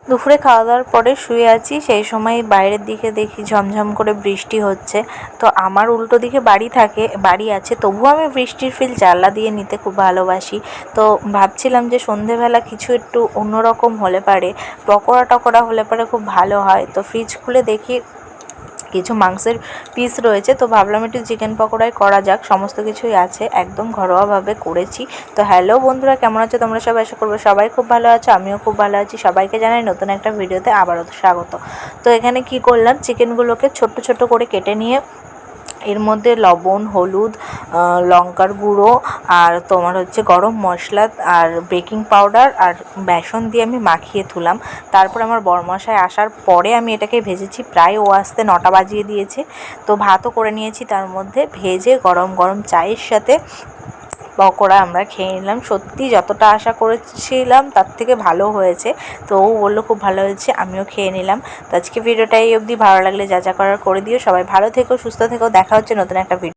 দুপুরে খাওয়া দাওয়ার পরে শুয়ে আছি, সেই সময় বাইরের দিকে দেখি ঝমঝম করে বৃষ্টি হচ্ছে। তো আমার উল্টো দিকে বাড়ি আছে, তবুও আমি বৃষ্টির ফিল জানলা দিয়ে নিতে খুব ভালোবাসি। তো ভাবছিলাম যে সন্ধেবেলা কিছু একটু অন্যরকম হলে পারে, পকোড়া টকোড়া হলে পারে খুব ভালো হয়। তো ফ্রিজ খুলে দেখি কিছু মাংসের পিস রয়েছে, তো ভাবলাম একটু চিকেন পকোড়াই করা যাক, সমস্ত কিছুই আছে, একদম ঘরোয়াভাবে করেছি। তো হ্যালো বন্ধুরা, কেমন আছো তোমরা সবাই? আশা করবো সবাই খুব ভালো আছো, আমিও খুব ভালো আছি। সবাইকে জানাই নতুন একটা ভিডিওতে আবারও স্বাগত। তো এখানে কি করলাম, চিকেনগুলোকে ছোট্ট ছোট্ট করে কেটে নিয়ে এর মধ্যে লবণ, হলুদ, লঙ্কার গুঁড়ো আর তোমার হচ্ছে গরম মশলা আর বেকিং পাউডার আর বেসন দিয়ে আমি মাখিয়ে তুলাম। তারপর আমার বরমশাই আসার পরে আমি এটাকে ভেজেছি, প্রায় ও আসতে 9টা বাজিয়ে দিয়েছে। তো ভাতও করে নিয়েছি, তার মধ্যে ভেজে গরম গরম চায়ের সাথে পকোড়া আমরা খেয়ে নিলাম। সত্যি যতটা আশা করেছিলাম তার থেকে ভালো হয়েছে। তো ও বললো খুব ভালো হয়েছে, আমিও খেয়ে নিলাম। তো আজকে ভিডিওটা এই অবধি, ভালো লাগলে যা যা করার করে দিও। সবাই ভালো থেকো, সুস্থ থেকো, দেখা হচ্ছে নতুন একটা ভিডিও।